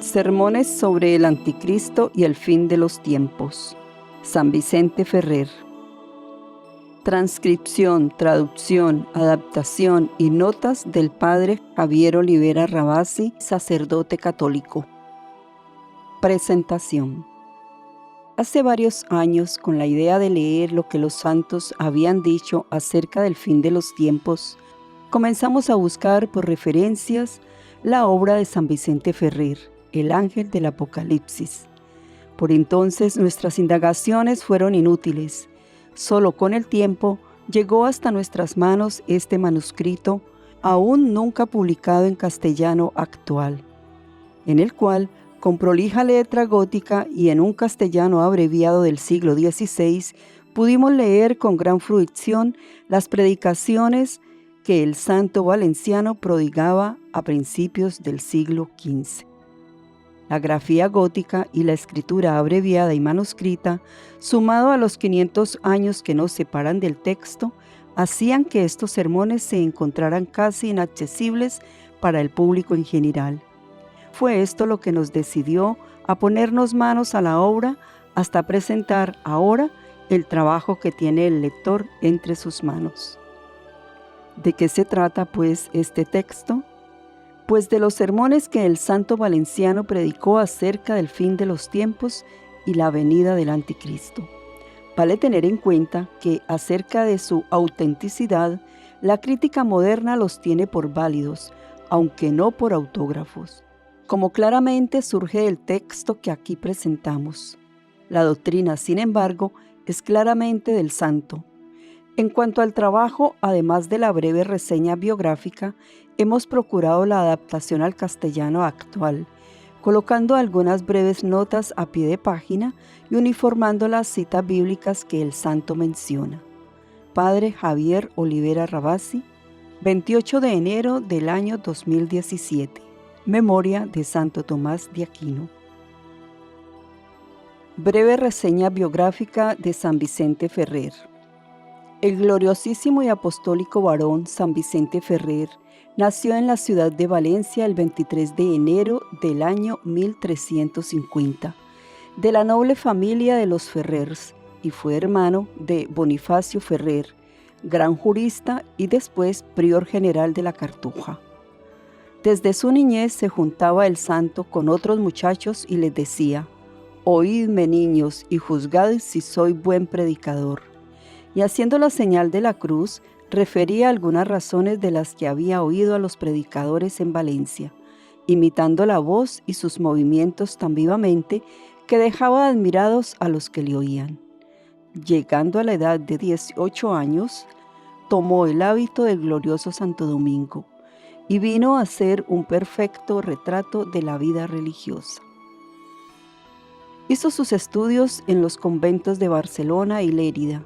Sermones sobre el Anticristo y el fin de los tiempos. San Vicente Ferrer. Transcripción, traducción, adaptación y notas del padre Javier Olivera Rabasi, sacerdote católico. Presentación. Hace varios años, con la idea de leer lo que los santos habían dicho acerca del fin de los tiempos, comenzamos a buscar por referencias la obra de San Vicente Ferrer, el ángel del Apocalipsis. Por entonces nuestras indagaciones fueron inútiles. Solo con el tiempo llegó hasta nuestras manos este manuscrito, aún nunca publicado en castellano actual, en el cual, con prolija letra gótica y en un castellano abreviado del siglo XVI, pudimos leer con gran fruición las predicaciones que el santo valenciano prodigaba a principios del siglo XV. La grafía gótica y la escritura abreviada y manuscrita, sumado a los 500 años que nos separan del texto, hacían que estos sermones se encontraran casi inaccesibles para el público en general. Fue esto lo que nos decidió a ponernos manos a la obra hasta presentar ahora el trabajo que tiene el lector entre sus manos. ¿De qué se trata, pues, este texto? Pues de los sermones que el santo valenciano predicó acerca del fin de los tiempos y la venida del Anticristo. Vale tener en cuenta que acerca de su autenticidad, la crítica moderna los tiene por válidos, aunque no por autógrafos, como claramente surge del texto que aquí presentamos. La doctrina, sin embargo, es claramente del santo. En cuanto al trabajo, además de la breve reseña biográfica, hemos procurado la adaptación al castellano actual, colocando algunas breves notas a pie de página y uniformando las citas bíblicas que el santo menciona. Padre Javier Olivera Rabasi, 28 de enero del año 2017. Memoria de Santo Tomás de Aquino. Breve reseña biográfica de San Vicente Ferrer. El gloriosísimo y apostólico varón San Vicente Ferrer nació en la ciudad de Valencia el 23 de enero del año 1350, de la noble familia de los Ferrers, y fue hermano de Bonifacio Ferrer, gran jurista y después prior general de la Cartuja. Desde su niñez se juntaba el santo con otros muchachos y les decía: «Oídme, niños, y juzgad si soy buen predicador». Y haciendo la señal de la cruz, refería algunas razones de las que había oído a los predicadores en Valencia, imitando la voz y sus movimientos tan vivamente que dejaba admirados a los que le oían. Llegando a la edad de 18 años, tomó el hábito del glorioso Santo Domingo y vino a ser un perfecto retrato de la vida religiosa. Hizo sus estudios en los conventos de Barcelona y Lérida,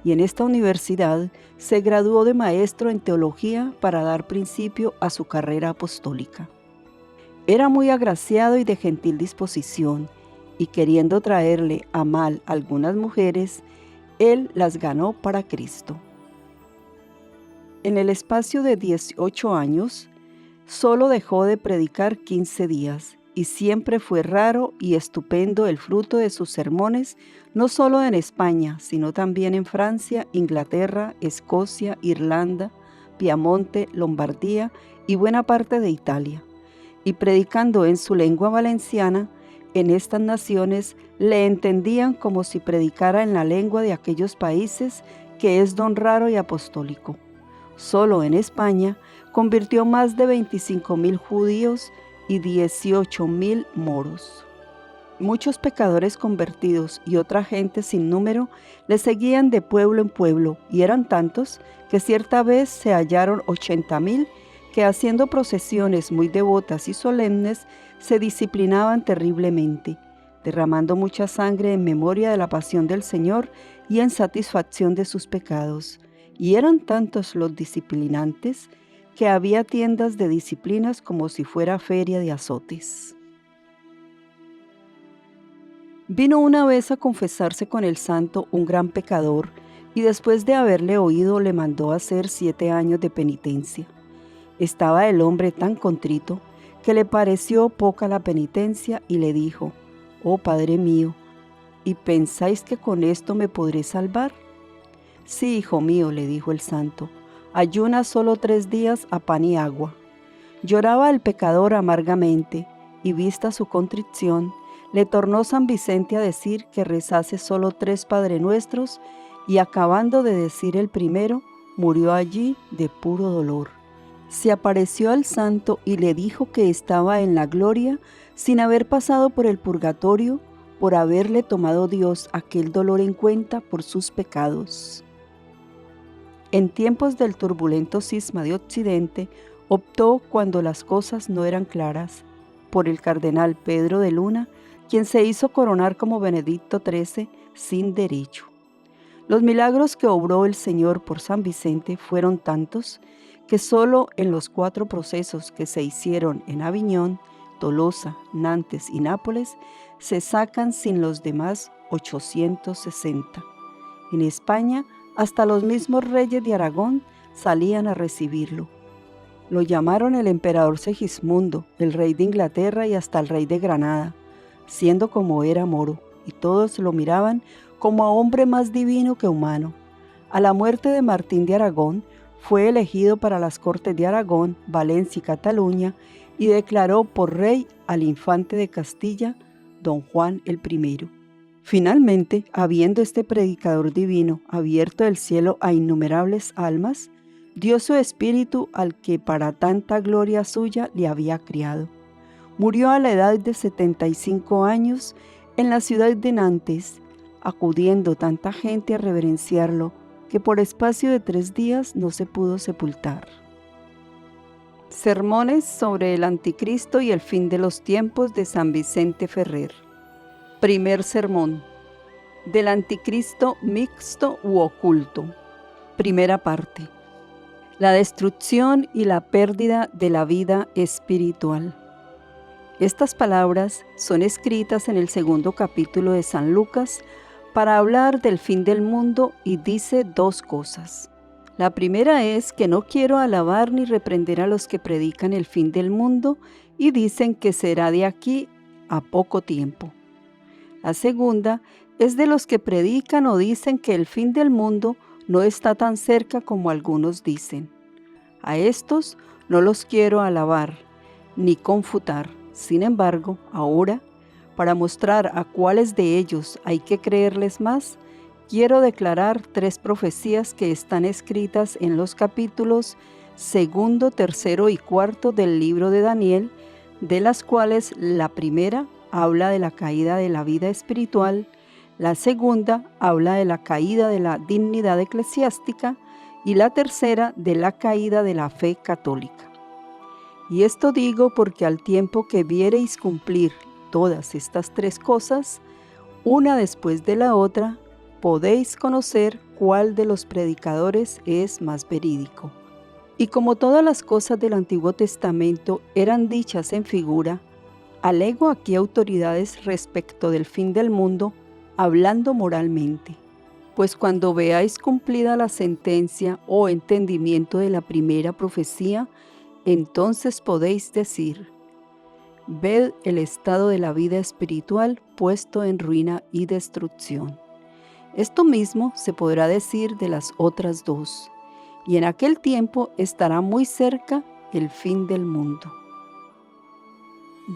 y en esta universidad se graduó de maestro en teología para dar principio a su carrera apostólica. Era muy agraciado y de gentil disposición, y queriendo traerle a mal algunas mujeres, él las ganó para Cristo. En el espacio de 18 años, solo dejó de predicar 15 días, y siempre fue raro y estupendo el fruto de sus sermones, no solo en España, sino también en Francia, Inglaterra, Escocia, Irlanda, Piamonte, Lombardía y buena parte de Italia. Y predicando en su lengua valenciana, en estas naciones le entendían como si predicara en la lengua de aquellos países, que es don raro y apostólico. Solo en España convirtió más de 25,000 judíos y 18,000 moros. Muchos pecadores convertidos y otra gente sin número le seguían de pueblo en pueblo, y eran tantos que cierta vez se hallaron 80,000 que, haciendo procesiones muy devotas y solemnes, se disciplinaban terriblemente, derramando mucha sangre en memoria de la pasión del Señor y en satisfacción de sus pecados. Y eran tantos los disciplinantes que había tiendas de disciplinas como si fuera feria de azotes. Vino una vez a confesarse con el santo un gran pecador, y después de haberle oído le mandó hacer 7 años de penitencia. Estaba el hombre tan contrito que le pareció poca la penitencia y le dijo: «Oh Padre mío, ¿y pensáis que con esto me podré salvar?». «Sí, hijo mío», le dijo el santo, «ayuna solo 3 días a pan y agua». Lloraba el pecador amargamente, y vista su contrición, le tornó San Vicente a decir que rezase solo 3 Padrenuestros, y acabando de decir el primero, murió allí de puro dolor. Se apareció al santo y le dijo que estaba en la gloria sin haber pasado por el purgatorio, por haberle tomado Dios aquel dolor en cuenta por sus pecados. En tiempos del turbulento cisma de Occidente, optó, cuando las cosas no eran claras, por el cardenal Pedro de Luna, quien se hizo coronar como Benedicto XIII sin derecho. Los milagros que obró el Señor por San Vicente fueron tantos que solo en los 4 procesos que se hicieron en Aviñón, Tolosa, Nantes y Nápoles se sacan sin los demás 860. En España, hasta los mismos reyes de Aragón salían a recibirlo. Lo llamaron el emperador Segismundo, el rey de Inglaterra y hasta el rey de Granada, siendo como era moro, y todos lo miraban como a hombre más divino que humano. A la muerte de Martín de Aragón, fue elegido para las Cortes de Aragón, Valencia y Cataluña, y declaró por rey al infante de Castilla, don Juan el I. Finalmente, habiendo este predicador divino abierto el cielo a innumerables almas, dio su espíritu al que para tanta gloria suya le había criado. Murió a la edad de 75 años en la ciudad de Nantes, acudiendo tanta gente a reverenciarlo, que por espacio de 3 días no se pudo sepultar. Sermones sobre el Anticristo y el fin de los tiempos de San Vicente Ferrer. Primer sermón: del Anticristo mixto u oculto. Primera parte: la destrucción y la pérdida de la vida espiritual. Estas palabras son escritas en el 2º capítulo de San Lucas, para hablar del fin del mundo, y dice 2 cosas. La primera es que no quiero alabar ni reprender a los que predican el fin del mundo y dicen que será de aquí a poco tiempo. La segunda es de los que predican o dicen que el fin del mundo no está tan cerca como algunos dicen. A estos no los quiero alabar ni confutar. Sin embargo, ahora, para mostrar a cuáles de ellos hay que creerles más, quiero declarar 3 profecías que están escritas en los capítulos 2, 3 y 4 del libro de Daniel, de las cuales la primera habla de la caída de la vida espiritual, la segunda habla de la caída de la dignidad eclesiástica y la tercera de la caída de la fe católica. Y esto digo porque al tiempo que viereis cumplir todas estas 3 cosas, una después de la otra, podéis conocer cuál de los predicadores es más verídico. Y como todas las cosas del Antiguo Testamento eran dichas en figura, alego aquí autoridades respecto del fin del mundo, hablando moralmente. Pues cuando veáis cumplida la sentencia o entendimiento de la primera profecía, entonces podéis decir: ved el estado de la vida espiritual puesto en ruina y destrucción. Esto mismo se podrá decir de las otras 2, y en aquel tiempo estará muy cerca el fin del mundo.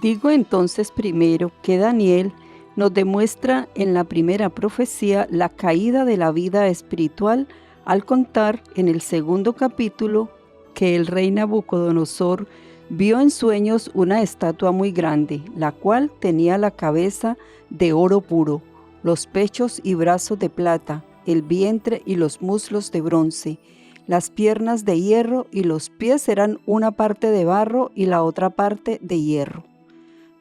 Digo entonces primero que Daniel nos demuestra en la primera profecía la caída de la vida espiritual al contar en el 2º capítulo que el rey Nabucodonosor vio en sueños una estatua muy grande, la cual tenía la cabeza de oro puro, los pechos y brazos de plata, el vientre y los muslos de bronce, las piernas de hierro y los pies eran una parte de barro y la otra parte de hierro.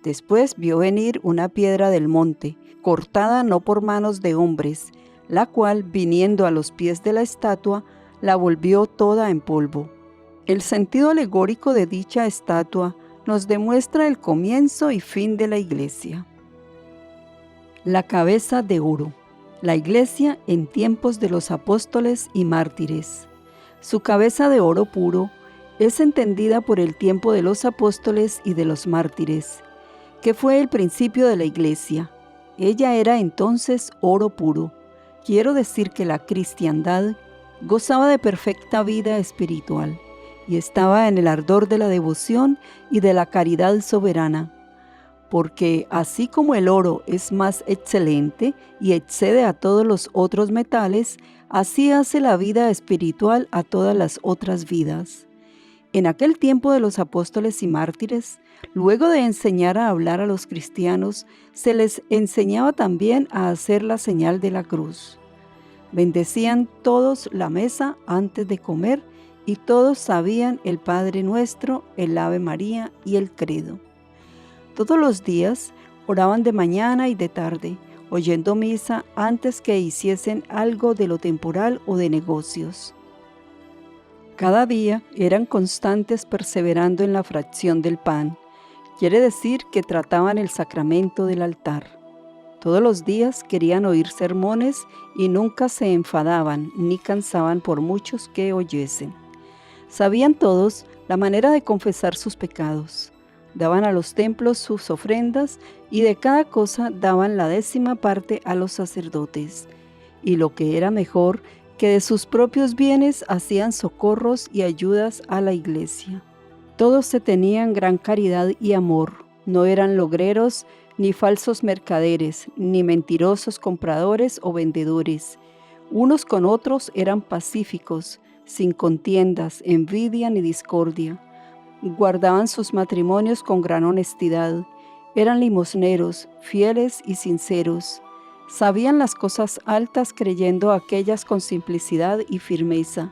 Después vio venir una piedra del monte, cortada no por manos de hombres, la cual, viniendo a los pies de la estatua, la volvió toda en polvo. El sentido alegórico de dicha estatua nos demuestra el comienzo y fin de la Iglesia. La cabeza de oro. La Iglesia en tiempos de los apóstoles y mártires. Su cabeza de oro puro Es entendida por el tiempo de los apóstoles y de los mártires, que fue el principio de la Iglesia. Ella era entonces oro puro. Quiero decir que la cristiandad gozaba de perfecta vida espiritual y estaba en el ardor de la devoción y de la caridad soberana, porque así como el oro es más excelente y excede a todos los otros metales, así hace la vida espiritual a todas las otras vidas. En aquel tiempo de los apóstoles y mártires, luego de enseñar a hablar a los cristianos, se les enseñaba también a hacer la señal de la cruz. Bendecían todos la mesa antes de comer y todos sabían el Padre Nuestro, el Ave María y el Credo. Todos los días oraban de mañana y de tarde, oyendo misa antes que hiciesen algo de lo temporal o de negocios. Cada día eran constantes perseverando en la fracción del pan. Quiere decir que trataban el sacramento del altar. Todos los días querían oír sermones y nunca se enfadaban ni cansaban por muchos que oyesen. Sabían todos la manera de confesar sus pecados. Daban a los templos sus ofrendas y de cada cosa daban la 10ª parte a los sacerdotes. Y lo que era mejor, que de sus propios bienes hacían socorros y ayudas a la iglesia. Todos se tenían gran caridad y amor, no eran logreros, ni falsos mercaderes, ni mentirosos compradores o vendedores. Unos con otros eran pacíficos, sin contiendas, envidia ni discordia. Guardaban sus matrimonios con gran honestidad, eran limosneros, fieles y sinceros. Sabían las cosas altas creyendo aquellas con simplicidad y firmeza.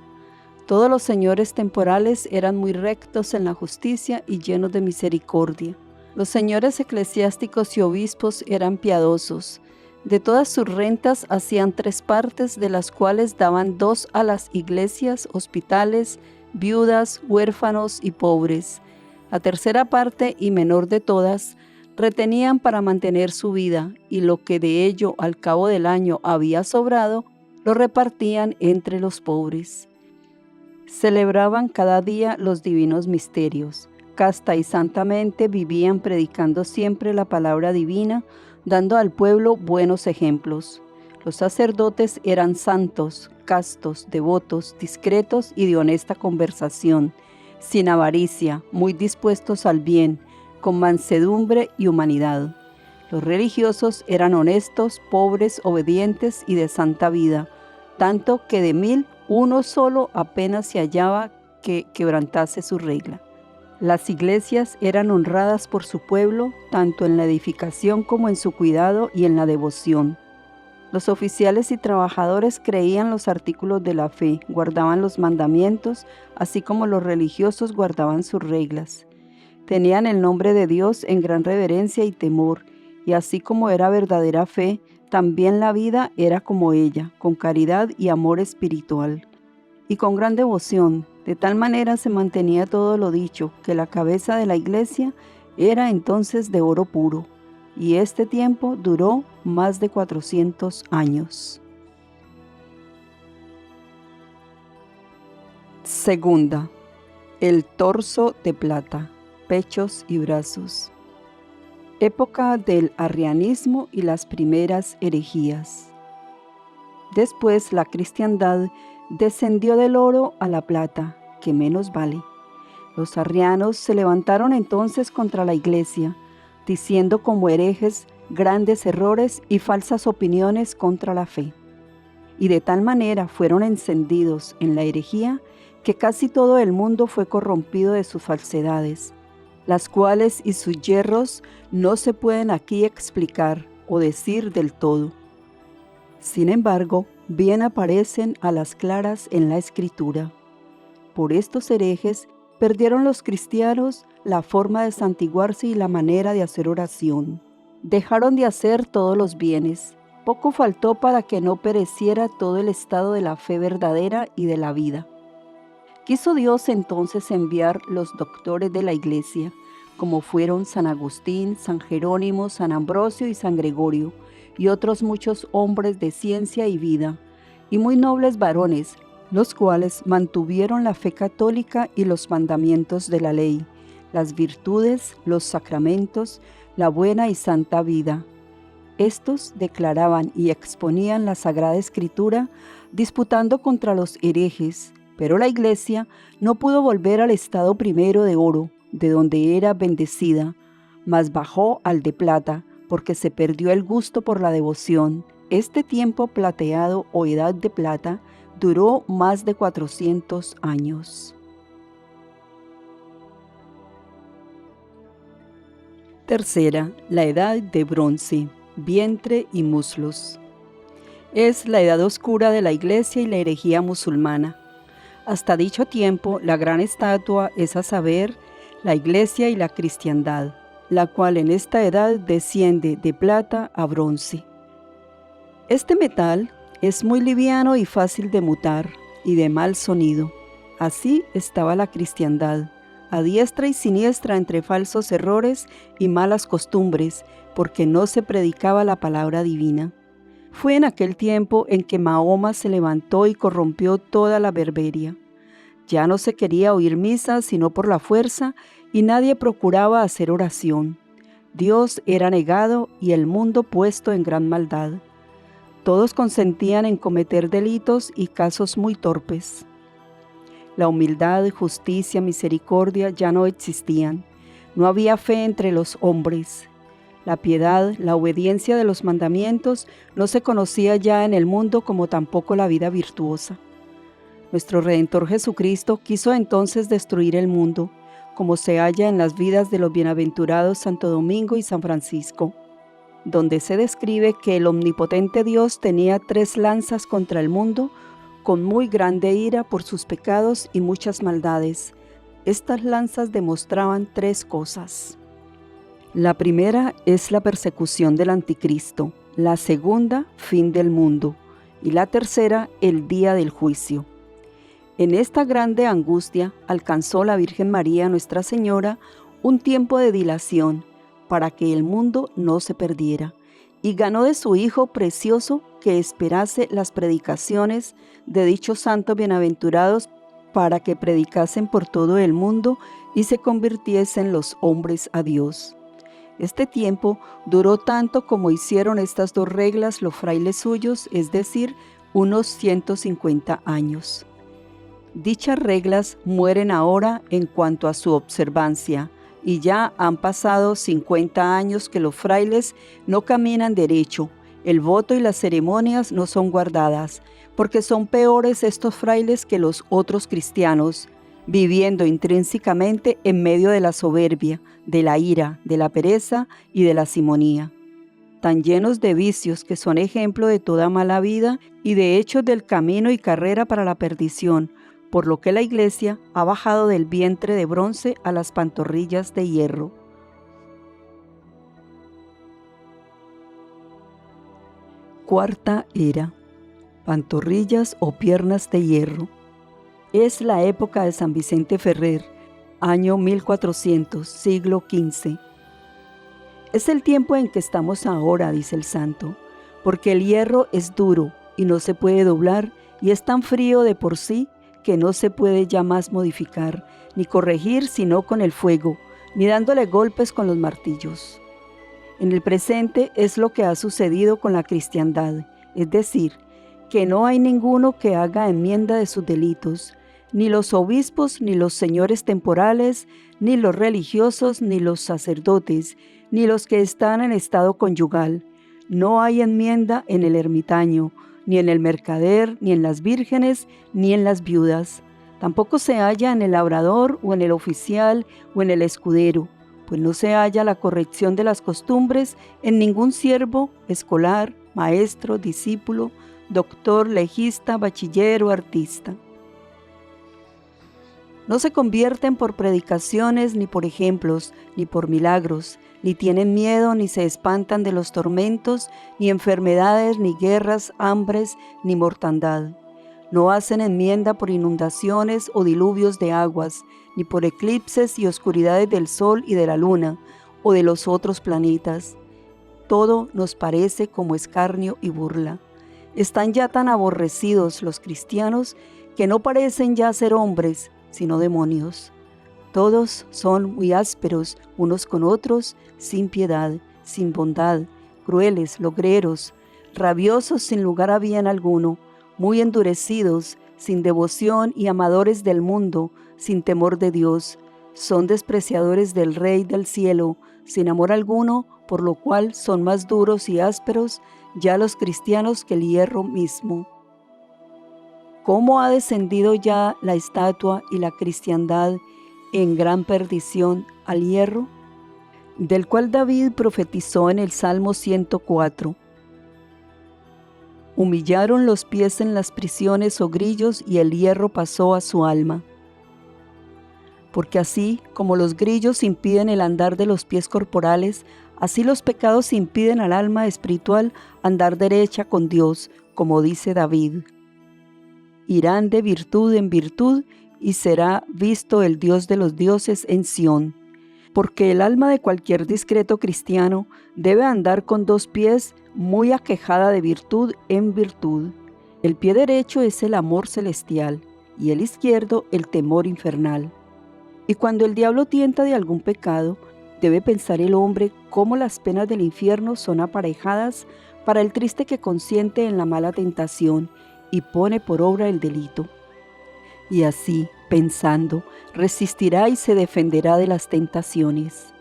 Todos los señores temporales eran muy rectos en la justicia y llenos de misericordia. Los señores eclesiásticos y obispos eran piadosos. De todas sus rentas hacían 3 partes, de las cuales daban 2 a las iglesias, hospitales, viudas, huérfanos y pobres. La 3ª parte, y menor de todas, retenían para mantener su vida, y lo que de ello al cabo del año había sobrado, lo repartían entre los pobres. Celebraban cada día los divinos misterios. Casta y santamente vivían predicando siempre la palabra divina, dando al pueblo buenos ejemplos. Los sacerdotes eran santos, castos, devotos, discretos y de honesta conversación, sin avaricia, muy dispuestos al bien, con mansedumbre y humanidad. Los religiosos eran honestos, pobres, obedientes y de santa vida, tanto que de 1000 uno solo apenas se hallaba que quebrantase su regla. Las iglesias eran honradas por su pueblo, tanto en la edificación como en su cuidado y en la devoción. Los oficiales y trabajadores creían los artículos de la fe, guardaban los mandamientos, así como los religiosos guardaban sus reglas. Tenían el nombre de Dios en gran reverencia y temor, y así como era verdadera fe, también la vida era como ella, con caridad y amor espiritual, y con gran devoción. De tal manera se mantenía todo lo dicho, que la cabeza de la iglesia era entonces de oro puro, y este tiempo duró más de 400 años. Segunda, el torso de plata, pechos y brazos. Época del arrianismo y las primeras herejías. Después la cristiandad descendió del oro a la plata, que menos vale. Los arrianos se levantaron entonces contra la iglesia, diciendo como herejes grandes errores y falsas opiniones contra la fe. Y de tal manera fueron encendidos en la herejía que casi todo el mundo fue corrompido de sus falsedades, las cuales y sus yerros no se pueden aquí explicar o decir del todo. Sin embargo, bien aparecen a las claras en la Escritura. Por estos herejes perdieron los cristianos la forma de santiguarse y la manera de hacer oración. Dejaron de hacer todos los bienes. Poco faltó para que no pereciera todo el estado de la fe verdadera y de la vida. Quiso Dios entonces enviar los doctores de la iglesia, como fueron San Agustín, San Jerónimo, San Ambrosio y San Gregorio, y otros muchos hombres de ciencia y vida, y muy nobles varones, los cuales mantuvieron la fe católica y los mandamientos de la ley, las virtudes, los sacramentos, la buena y santa vida. Estos declaraban y exponían la Sagrada Escritura, disputando contra los herejes, pero la Iglesia no pudo volver al estado primero de oro, de donde era bendecida, mas bajó al de plata, porque se perdió el gusto por la devoción. Este tiempo plateado o edad de plata duró más de 400 años. Tercera, la edad de bronce, vientre y muslos. Es la edad oscura de la Iglesia y la herejía musulmana. Hasta dicho tiempo, la gran estatua es a saber, la Iglesia y la cristiandad, la cual en esta edad desciende de plata a bronce. Este metal es muy liviano y fácil de mutar y de mal sonido. Así estaba la cristiandad, a diestra y siniestra entre falsos errores y malas costumbres, porque no se predicaba la palabra divina. Fue en aquel tiempo en que Mahoma se levantó y corrompió toda la berbería. Ya no se quería oír misa sino por la fuerza, y nadie procuraba hacer oración. Dios era negado y el mundo puesto en gran maldad. Todos consentían en cometer delitos y casos muy torpes. La humildad, justicia, misericordia ya no existían. No había fe entre los hombres. La piedad, la obediencia de los mandamientos no se conocía ya en el mundo, como tampoco la vida virtuosa. Nuestro Redentor Jesucristo quiso entonces destruir el mundo, como se halla en las vidas de los bienaventurados Santo Domingo y San Francisco, donde se describe que el omnipotente Dios tenía 3 lanzas contra el mundo, con muy grande ira por sus pecados y muchas maldades. Estas lanzas demostraban 3 cosas. La primera es la persecución del anticristo, la segunda, fin del mundo, y la tercera, el día del juicio. En esta grande angustia alcanzó la Virgen María, Nuestra Señora, un tiempo de dilación, para que el mundo no se perdiera, y ganó de su Hijo precioso que esperase las predicaciones de dichos santos bienaventurados, para que predicasen por todo el mundo y se convirtiesen los hombres a Dios. Este tiempo duró tanto como hicieron estas 2 reglas los frailes suyos, es decir, unos 150 años. Dichas reglas mueren ahora en cuanto a su observancia, y ya han pasado 50 años que los frailes no caminan derecho, el voto y las ceremonias no son guardadas, porque son peores estos frailes que los otros cristianos, viviendo intrínsecamente en medio de la soberbia, de la ira, de la pereza y de la simonía. Tan llenos de vicios que son ejemplo de toda mala vida y de hechos del camino y carrera para la perdición, por lo que la Iglesia ha bajado del vientre de bronce a las pantorrillas de hierro. Cuarta era, pantorrillas o piernas de hierro. Es la época de San Vicente Ferrer, año 1400, siglo XV. Es el tiempo en que estamos ahora, dice el santo, porque el hierro es duro y no se puede doblar, y es tan frío de por sí que no se puede ya más modificar, ni corregir sino con el fuego, ni dándole golpes con los martillos. En el presente es lo que ha sucedido con la cristiandad, es decir, que no hay ninguno que haga enmienda de sus delitos, ni los obispos, ni los señores temporales, ni los religiosos, ni los sacerdotes, ni los que están en estado conyugal. No hay enmienda en el ermitaño, ni en el mercader, ni en las vírgenes, ni en las viudas. Tampoco se halla en el labrador, o en el oficial, o en el escudero, pues no se halla la corrección de las costumbres en ningún siervo, escolar, maestro, discípulo, doctor, legista, bachiller o artista. No se convierten por predicaciones, ni por ejemplos, ni por milagros, ni tienen miedo, ni se espantan de los tormentos, ni enfermedades, ni guerras, hambres, ni mortandad. No hacen enmienda por inundaciones o diluvios de aguas, ni por eclipses y oscuridades del sol y de la luna, o de los otros planetas. Todo nos parece como escarnio y burla. Están ya tan aborrecidos los cristianos que no parecen ya ser hombres, sino demonios. Todos son muy ásperos unos con otros, sin piedad, sin bondad, crueles, logreros, rabiosos sin lugar a bien alguno, muy endurecidos, sin devoción y amadores del mundo, sin temor de Dios. Son despreciadores del Rey del cielo, sin amor alguno, por lo cual son más duros y ásperos ya los cristianos que el hierro mismo. ¿Cómo ha descendido ya la estatua y la cristiandad en gran perdición al hierro? Del cual David profetizó en el Salmo 104. Humillaron los pies en las prisiones o grillos y el hierro pasó a su alma. Porque así como los grillos impiden el andar de los pies corporales, así los pecados impiden al alma espiritual andar derecha con Dios, como dice David. Irán de virtud en virtud y será visto el Dios de los dioses en Sión. Porque el alma de cualquier discreto cristiano debe andar con dos pies muy aquejada de virtud en virtud. El pie derecho es el amor celestial y el izquierdo el temor infernal. Y cuando el diablo tienta de algún pecado, debe pensar el hombre cómo las penas del infierno son aparejadas para el triste que consiente en la mala tentación y pone por obra el delito. Y así, pensando, resistirá y se defenderá de las tentaciones.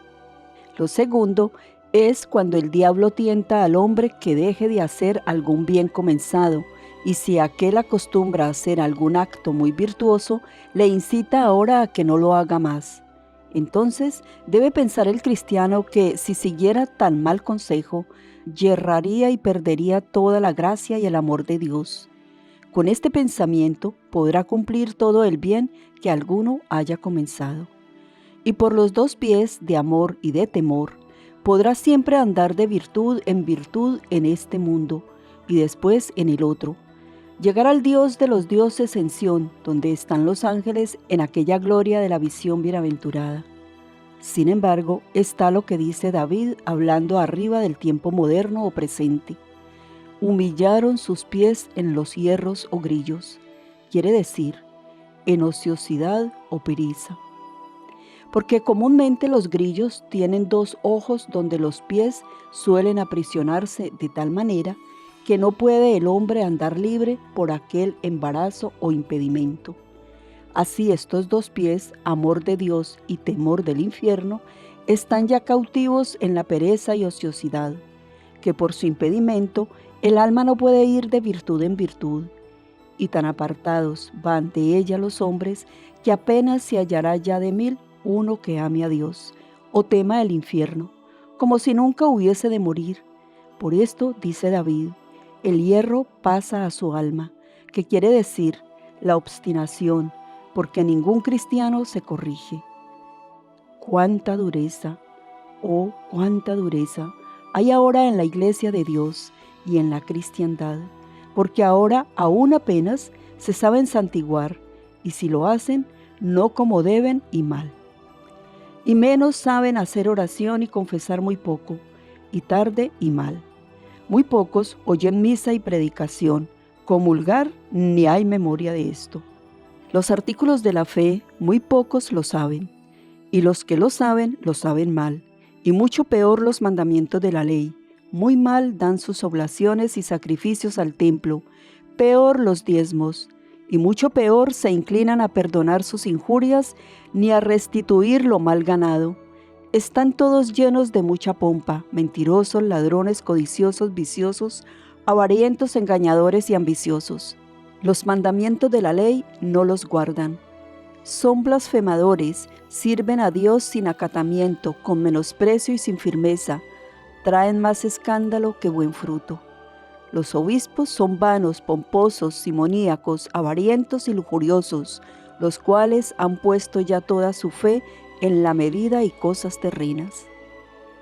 Lo segundo es cuando el diablo tienta al hombre que deje de hacer algún bien comenzado, y si aquel acostumbra a hacer algún acto muy virtuoso, le incita ahora a que no lo haga más. Entonces debe pensar el cristiano que si siguiera tan mal consejo, yerraría y perdería toda la gracia y el amor de Dios. Con este pensamiento podrá cumplir todo el bien que alguno haya comenzado. Y por los dos pies de amor y de temor, podrá siempre andar de virtud en este mundo y después en el otro. Llegar al Dios de los dioses en Sión, donde están los ángeles en aquella gloria de la visión bienaventurada. Sin embargo, está lo que dice David hablando arriba del tiempo moderno o presente. Humillaron sus pies en los hierros o grillos, quiere decir, en ociosidad o pereza. Porque comúnmente los grillos tienen dos ojos donde los pies suelen aprisionarse de tal manera que no puede el hombre andar libre por aquel embarazo o impedimento. Así estos dos pies, amor de Dios y temor del infierno, están ya cautivos en la pereza y ociosidad, que por su impedimento el alma no puede ir de virtud en virtud, y tan apartados van de ella los hombres que apenas se hallará ya de 1000 uno que ame a Dios o tema el infierno, como si nunca hubiese de morir. Por esto dice David, el hierro pasa a su alma, que quiere decir la obstinación, porque ningún cristiano se corrige. ¡Cuánta dureza, oh, cuánta dureza hay ahora en la iglesia de Dios y en la cristiandad! Porque ahora aún apenas se saben santiguar, y si lo hacen, no como deben y mal. Y menos saben hacer oración y confesar muy poco, y tarde y mal. Muy pocos oyen misa y predicación, comulgar ni hay memoria de esto. Los artículos de la fe, muy pocos lo saben, y los que lo saben mal, y mucho peor los mandamientos de la ley. Muy mal dan sus oblaciones y sacrificios al templo, peor los diezmos, y mucho peor se inclinan a perdonar sus injurias ni a restituir lo mal ganado. Están todos llenos de mucha pompa, mentirosos, ladrones, codiciosos, viciosos, avarientos, engañadores y ambiciosos. Los mandamientos de la ley no los guardan. Son blasfemadores, sirven a Dios sin acatamiento, con menosprecio y sin firmeza. Traen más escándalo que buen fruto. Los obispos son vanos, pomposos, simoníacos, avarientos y lujuriosos, los cuales han puesto ya toda su fe en la medida y cosas terrenas,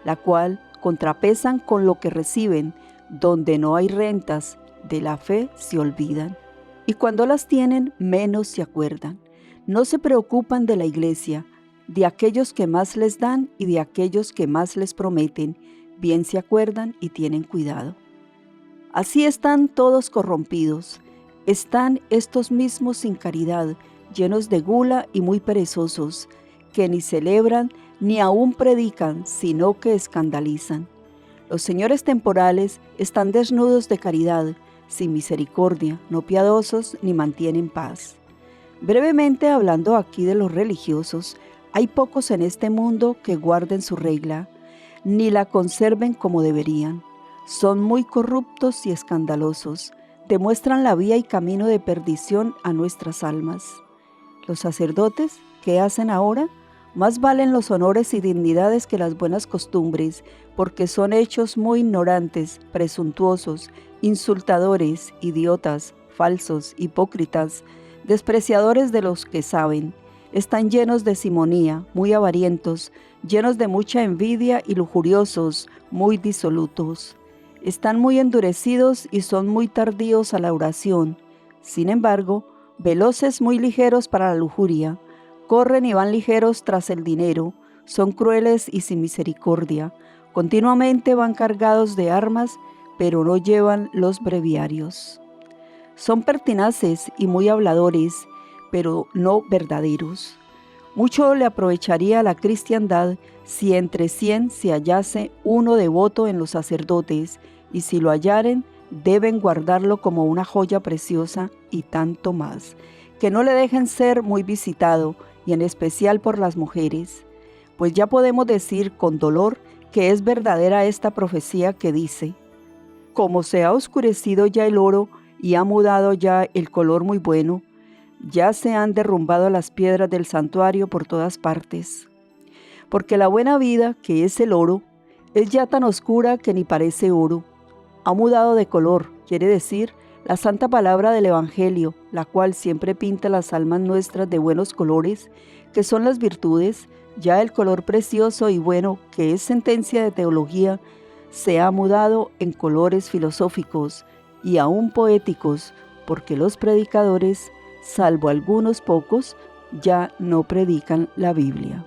la cual contrapesan con lo que reciben, donde no hay rentas, de la fe se olvidan, y cuando las tienen menos se acuerdan. No se preocupan de la iglesia, de aquellos que más les dan y de aquellos que más les prometen, bien se acuerdan y tienen cuidado. Así están todos corrompidos, Están estos mismos sin caridad, llenos de gula y muy perezosos, que ni celebran ni aún predican, sino que escandalizan. Los señores temporales están desnudos de caridad, sin misericordia, no piadosos ni mantienen paz. Brevemente hablando aquí de los religiosos, hay pocos en este mundo que guarden su regla, ni la conserven como deberían. Son muy corruptos y escandalosos, demuestran la vía y camino de perdición a nuestras almas. Los sacerdotes, ¿qué hacen ahora? Más valen los honores y dignidades que las buenas costumbres, porque son hechos muy ignorantes, presuntuosos, insultadores, idiotas, falsos, hipócritas, despreciadores de los que saben. Están llenos de simonía, muy avarientos, llenos de mucha envidia y lujuriosos, muy disolutos. Están muy endurecidos y son muy tardíos a la oración. Sin embargo, veloces muy ligeros para la lujuria, corren y van ligeros tras el dinero, son crueles y sin misericordia, continuamente van cargados de armas, pero no llevan los breviarios. Son pertinaces y muy habladores, pero no verdaderos. Mucho le aprovecharía a la cristiandad si entre 100 se hallase uno devoto en los sacerdotes, y si lo hallaren, deben guardarlo como una joya preciosa y tanto más, que no le dejen ser muy visitado, y en especial por las mujeres, pues ya podemos decir con dolor que es verdadera esta profecía que dice: como se ha oscurecido ya el oro y ha mudado ya el color muy bueno, ya se han derrumbado las piedras del santuario por todas partes. Porque la buena vida, que es el oro, es ya tan oscura que ni parece oro. Ha mudado de color, quiere decir, la santa palabra del Evangelio, la cual siempre pinta las almas nuestras de buenos colores, que son las virtudes, ya el color precioso y bueno, que es sentencia de teología, se ha mudado en colores filosóficos y aún poéticos, porque los predicadores, salvo algunos pocos, ya no predican la Biblia.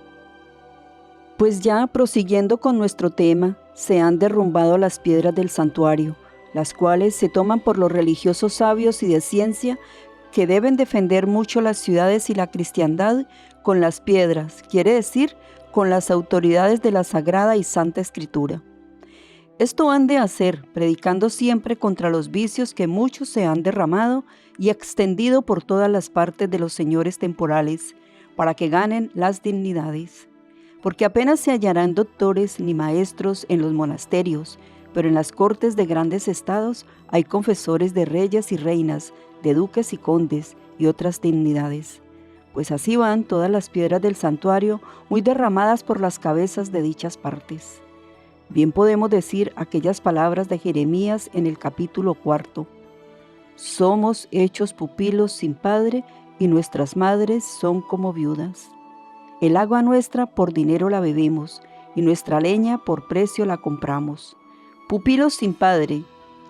Pues ya prosiguiendo con nuestro tema, se han derrumbado las piedras del santuario, las cuales se toman por los religiosos sabios y de ciencia que deben defender mucho las ciudades y la cristiandad con las piedras, quiere decir, con las autoridades de la Sagrada y Santa Escritura. Esto han de hacer, predicando siempre contra los vicios que muchos se han derramado y extendido por todas las partes de los señores temporales, para que ganen las dignidades. Porque apenas se hallarán doctores ni maestros en los monasterios, pero en las cortes de grandes estados hay confesores de reyes y reinas, de duques y condes y otras dignidades. Pues así van todas las piedras del santuario muy derramadas por las cabezas de dichas partes. Bien podemos decir aquellas palabras de Jeremías en el capítulo 4. Somos hechos pupilos sin padre y nuestras madres son como viudas. El agua nuestra por dinero la bebemos y nuestra leña por precio la compramos. Pupilos sin padre,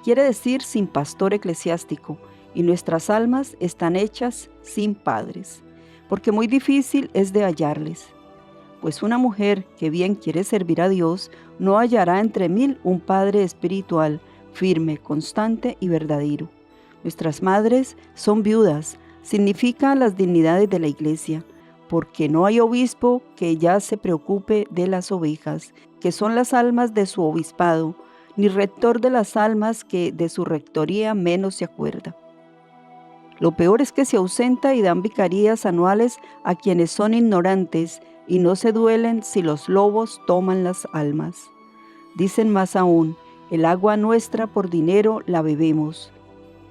quiere decir sin pastor eclesiástico, y nuestras almas están hechas sin padres, porque muy difícil es de hallarles. Pues una mujer que bien quiere servir a Dios no hallará entre 1000 un padre espiritual, firme, constante y verdadero. Nuestras madres son viudas, significan las dignidades de la iglesia, porque no hay obispo que ya se preocupe de las ovejas, que son las almas de su obispado, ni rector de las almas que de su rectoría menos se acuerda. Lo peor es que se ausenta y dan vicarías anuales a quienes son ignorantes y no se duelen si los lobos toman las almas. Dicen más aún, el agua nuestra por dinero la bebemos.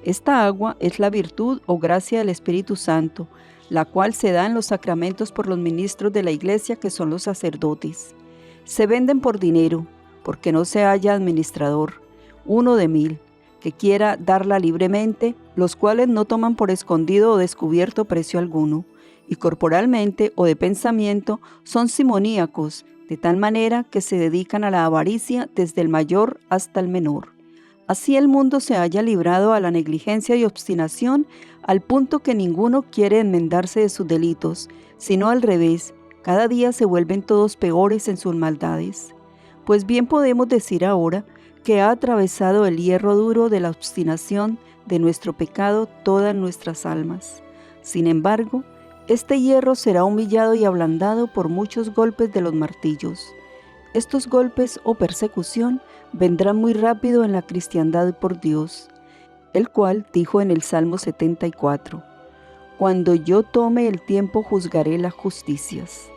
Esta agua es la virtud o gracia del Espíritu Santo, la cual se da en los sacramentos por los ministros de la iglesia que son los sacerdotes. Se venden por dinero, porque no se halla administrador, uno de 1000, que quiera darla libremente, los cuales no toman por escondido o descubierto precio alguno, y corporalmente o de pensamiento son simoníacos, de tal manera que se dedican a la avaricia desde el mayor hasta el menor. Así el mundo se halla librado a la negligencia y obstinación, al punto que ninguno quiere enmendarse de sus delitos, sino al revés, cada día se vuelven todos peores en sus maldades. Pues bien podemos decir ahora que ha atravesado el hierro duro de la obstinación de nuestro pecado todas nuestras almas. Sin embargo, este hierro será humillado y ablandado por muchos golpes de los martillos. Estos golpes o persecución vendrán muy rápido en la cristiandad por Dios, el cual dijo en el Salmo 74, «Cuando yo tome el tiempo juzgaré las justicias».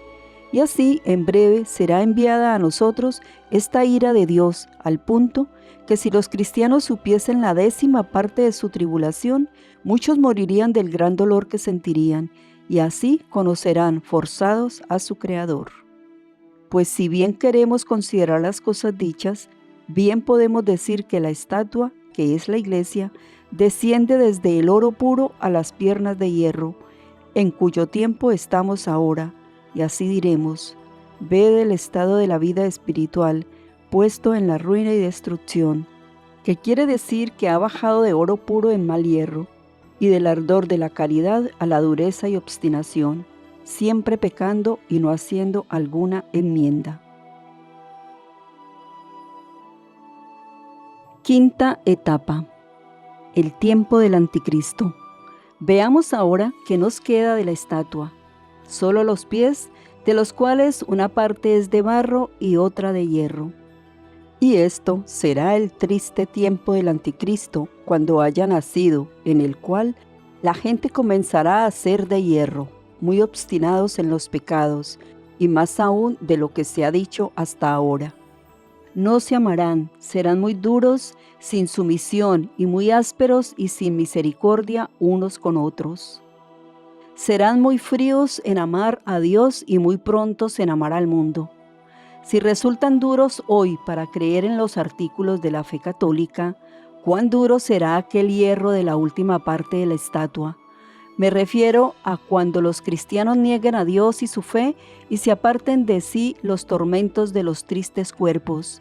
Y así, en breve, será enviada a nosotros esta ira de Dios, al punto que si los cristianos supiesen la 10ª parte de su tribulación, muchos morirían del gran dolor que sentirían, y así conocerán forzados a su Creador. Pues si bien queremos considerar las cosas dichas, bien podemos decir que la estatua, que es la iglesia, desciende desde el oro puro a las piernas de hierro, en cuyo tiempo estamos ahora, y así diremos, ved el estado de la vida espiritual, puesto en la ruina y destrucción, que quiere decir que ha bajado de oro puro en mal hierro, y del ardor de la caridad a la dureza y obstinación, siempre pecando y no haciendo alguna enmienda. Quinta etapa. El tiempo del anticristo. Veamos ahora qué nos queda de la estatua. Solo los pies, de los cuales una parte es de barro y otra de hierro. Y esto será el triste tiempo del anticristo cuando haya nacido, en el cual la gente comenzará a ser de hierro, muy obstinados en los pecados, y más aún de lo que se ha dicho hasta ahora. No se amarán, serán muy duros, sin sumisión, y muy ásperos y sin misericordia unos con otros. Serán muy fríos en amar a Dios y muy prontos en amar al mundo. Si resultan duros hoy para creer en los artículos de la fe católica, ¿cuán duro será aquel hierro de la última parte de la estatua? Me refiero a cuando los cristianos nieguen a Dios y su fe y se aparten de sí los tormentos de los tristes cuerpos.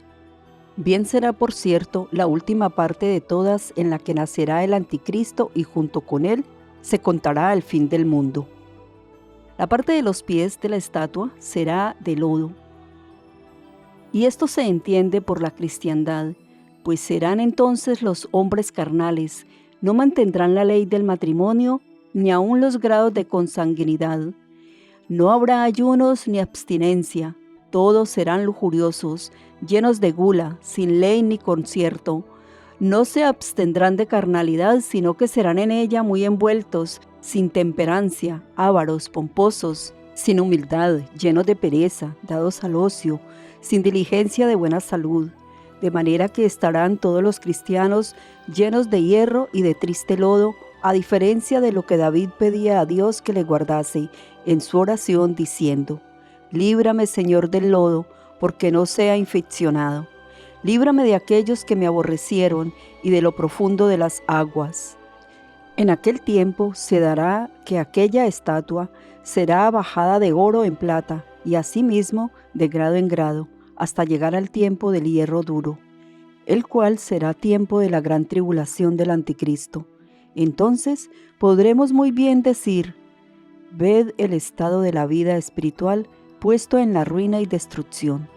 Bien será, por cierto, la última parte de todas en la que nacerá el anticristo y junto con él se contará el fin del mundo. La parte de los pies de la estatua será de lodo. Y esto se entiende por la cristiandad, pues serán entonces los hombres carnales, no mantendrán la ley del matrimonio, ni aun los grados de consanguinidad. No habrá ayunos ni abstinencia, todos serán lujuriosos, llenos de gula, sin ley ni concierto. No se abstendrán de carnalidad, sino que serán en ella muy envueltos, sin temperancia, ávaros, pomposos, sin humildad, llenos de pereza, dados al ocio, sin diligencia de buena salud, de manera que estarán todos los cristianos llenos de hierro y de triste lodo, a diferencia de lo que David pedía a Dios que le guardase en su oración diciendo, «Líbrame, Señor, del lodo, porque no sea infeccionado. Líbrame de aquellos que me aborrecieron y de lo profundo de las aguas». En aquel tiempo se dará que aquella estatua será bajada de oro en plata y asimismo de grado en grado, hasta llegar al tiempo del hierro duro, el cual será tiempo de la gran tribulación del anticristo. Entonces podremos muy bien decir, ved el estado de la vida espiritual puesto en la ruina y destrucción.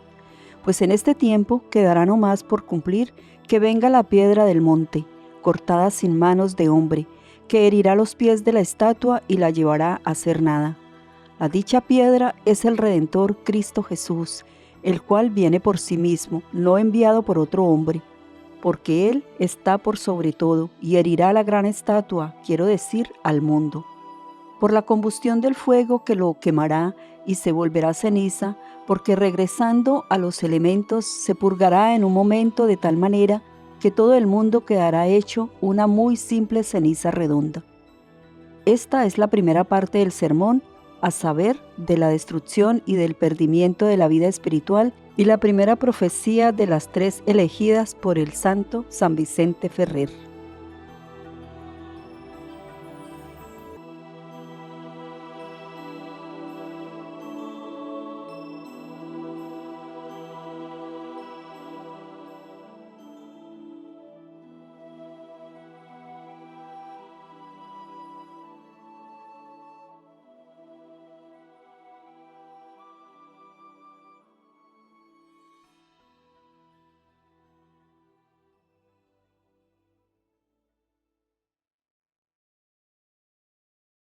Pues en este tiempo quedará no más por cumplir que venga la piedra del monte, cortada sin manos de hombre, que herirá los pies de la estatua y la llevará a hacer nada. La dicha piedra es el Redentor Cristo Jesús, el cual viene por sí mismo, no enviado por otro hombre, porque Él está por sobre todo y herirá la gran estatua, quiero decir, al mundo. Por la combustión del fuego que lo quemará y se volverá ceniza, porque regresando a los elementos se purgará en un momento de tal manera que todo el mundo quedará hecho una muy simple ceniza redonda. Esta es la primera parte del sermón, a saber, de la destrucción y del perdimiento de la vida espiritual, y la primera profecía de las 3 elegidas por el santo San Vicente Ferrer.